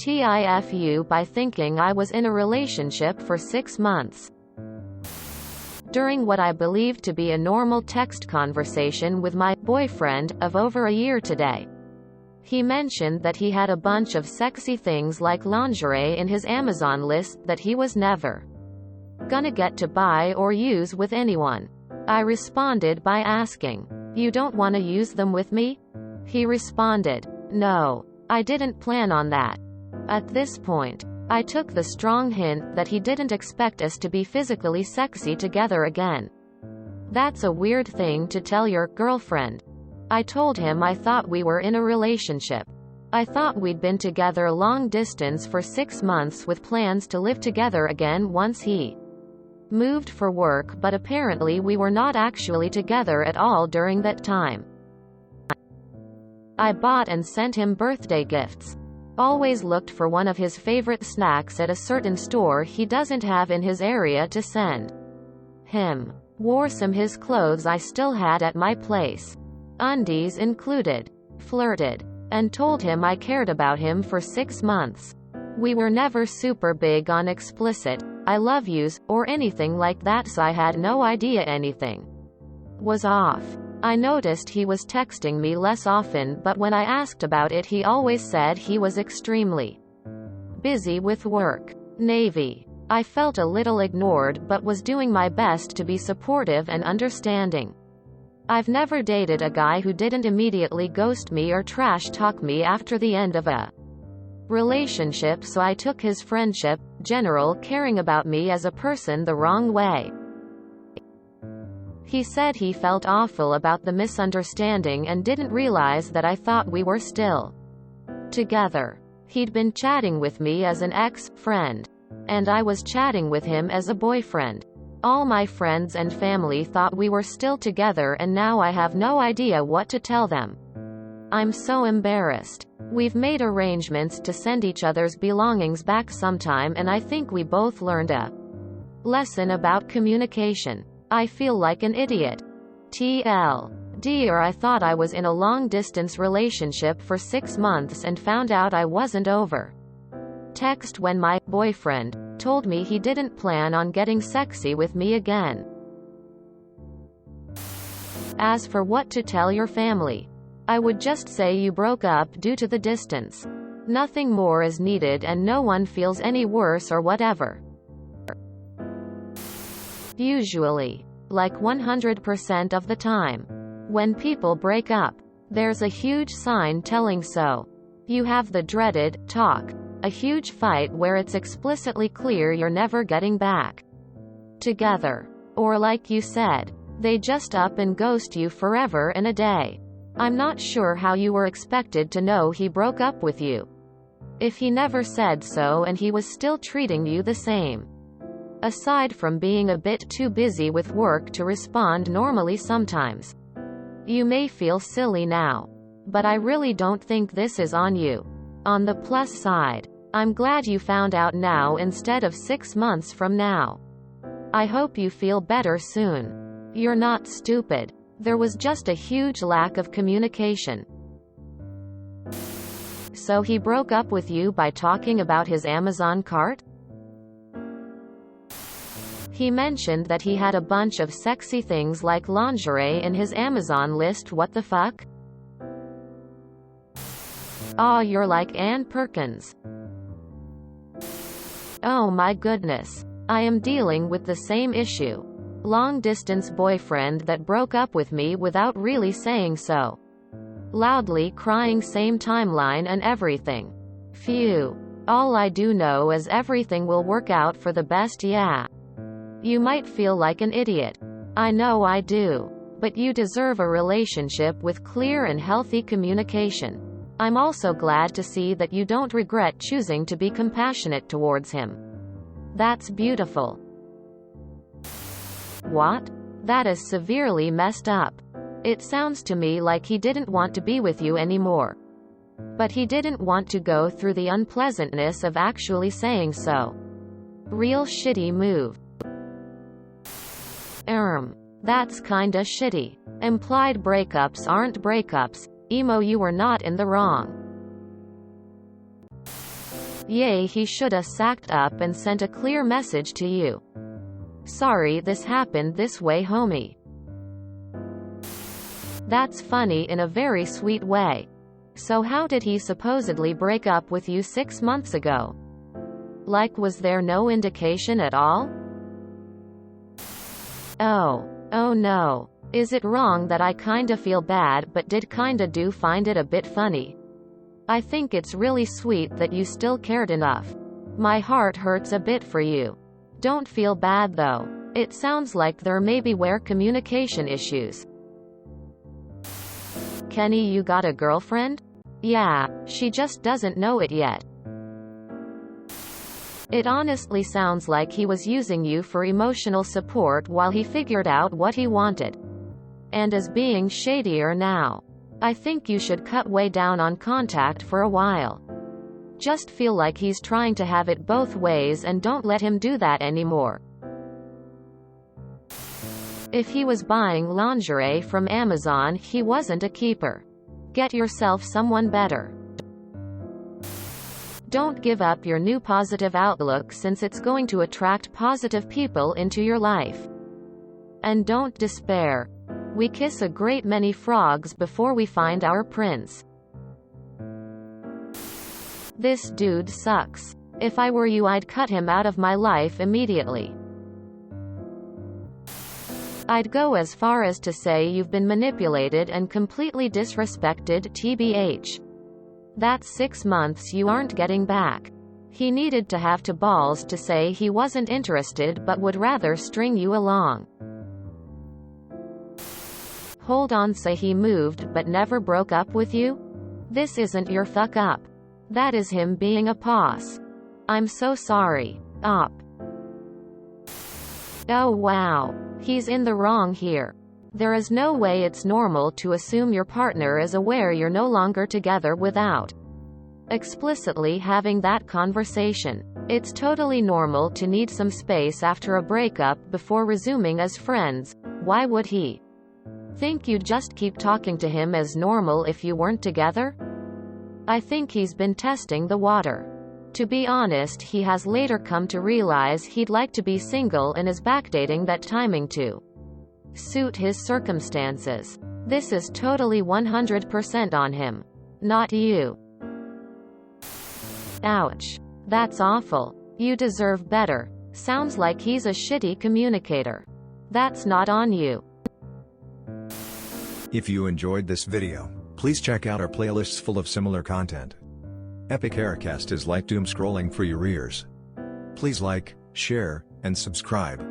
TIFU by thinking I was in a relationship for 6 months. During what I believed to be a normal text conversation with my boyfriend of over a year today, he mentioned that he had a bunch of sexy things like lingerie in his Amazon list that he was never gonna get to buy or use with anyone. I responded by asking, "You don't want to use them with me?" He responded, "No, I didn't plan on that." At this point, I took the strong hint that he didn't expect us to be physically sexy together again. That's a weird thing to tell your girlfriend. I told him I thought we were in a relationship. I thought we'd been together long distance for 6 months with plans to live together again once he moved for work, but apparently we were not actually together at all during that time. I bought and sent him birthday gifts. Always looked for one of his favorite snacks at a certain store he doesn't have in his area to send him. Wore some his clothes I still had at my place, undies included. Flirted, and told him I cared about him for 6 months. We were never super big on explicit "I love yous" or anything like that, so I had no idea anything was off. I noticed he was texting me less often, but when I asked about it he always said he was extremely busy with work. Navy. I felt a little ignored but was doing my best to be supportive and understanding. I've never dated a guy who didn't immediately ghost me or trash talk me after the end of a relationship, so I took his friendship, general caring about me as a person the wrong way. He said he felt awful about the misunderstanding and didn't realize that I thought we were still together. He'd been chatting with me as an ex-friend, and I was chatting with him as a boyfriend. All my friends and family thought we were still together, and now I have no idea what to tell them. I'm so embarrassed. We've made arrangements to send each other's belongings back sometime, and I think we both learned a lesson about communication. I feel like an idiot. TLDR, I thought I was in a long-distance relationship for 6 months and found out I wasn't over text when my boyfriend told me he didn't plan on getting sexy with me again. As for what to tell your family, I would just say you broke up due to the distance. Nothing more is needed and no one feels any worse or whatever. Usually, like 100% of the time, when people break up, there's a huge sign telling so. You have the dreaded talk, a huge fight where it's explicitly clear you're never getting back together. Or like you said, they just up and ghost you forever in a day. I'm not sure how you were expected to know he broke up with you if he never said so and he was still treating you the same. Aside from being a bit too busy with work to respond normally sometimes. You may feel silly now, but I really don't think this is on you. On the plus side, I'm glad you found out now instead of 6 months from now. I hope you feel better soon. You're not stupid. There was just a huge lack of communication. So he broke up with you by talking about his Amazon cart? He mentioned that he had a bunch of sexy things like lingerie in his Amazon list. What the fuck? Aw, you're like Ann Perkins. Oh my goodness. I am dealing with the same issue. Long-distance boyfriend that broke up with me without really saying so. Loudly crying, same timeline and everything. Phew. All I do know is everything will work out for the best, yeah. You might feel like an idiot. I know I do. But you deserve a relationship with clear and healthy communication. I'm also glad to see that you don't regret choosing to be compassionate towards him. That's beautiful. What? That is severely messed up. It sounds to me like he didn't want to be with you anymore. But he didn't want to go through the unpleasantness of actually saying so. Real shitty move. That's kinda shitty. Implied breakups aren't breakups. Emo, you were not in the wrong. Yay, he shoulda sacked up and sent a clear message to you. Sorry this happened this way, homie. That's funny in a very sweet way. So how did he supposedly break up with you 6 months ago? Like, was there no indication at all? Oh no. Is it wrong that I kinda feel bad but did kinda do find it a bit funny? I think it's really sweet that you still cared enough. My heart hurts a bit for you. Don't feel bad though. It sounds like there maybe were communication issues. Kenny, you got a girlfriend? Yeah, she just doesn't know it yet. It honestly sounds like he was using you for emotional support while he figured out what he wanted. And is being shadier now. I think you should cut way down on contact for a while. Just feel like he's trying to have it both ways and don't let him do that anymore. If he was buying lingerie from Amazon, he wasn't a keeper. Get yourself someone better. Don't give up your new positive outlook since it's going to attract positive people into your life. And don't despair. We kiss a great many frogs before we find our prince. This dude sucks. If I were you, I'd cut him out of my life immediately. I'd go as far as to say you've been manipulated and completely disrespected, TBH. That's 6 months you aren't getting back. He needed to have the balls to say he wasn't interested but would rather string you along. Hold on, say he moved but never broke up with you? This isn't your fuck up. That is him being a boss. I'm so sorry. Op. Oh wow. He's in the wrong here. There is no way it's normal to assume your partner is aware you're no longer together without explicitly having that conversation. It's totally normal to need some space after a breakup before resuming as friends. Why would he think you'd just keep talking to him as normal if you weren't together? I think he's been testing the water. To be honest, he has later come to realize he'd like to be single and is backdating that timing to suit his circumstances. This is totally 100% on him, not you. Ouch. That's awful. You deserve better. Sounds like he's a shitty communicator. That's not on you. If you enjoyed this video, please check out our playlists full of similar content. Epic Aircast is like doom scrolling for your ears. Please like, share, and subscribe.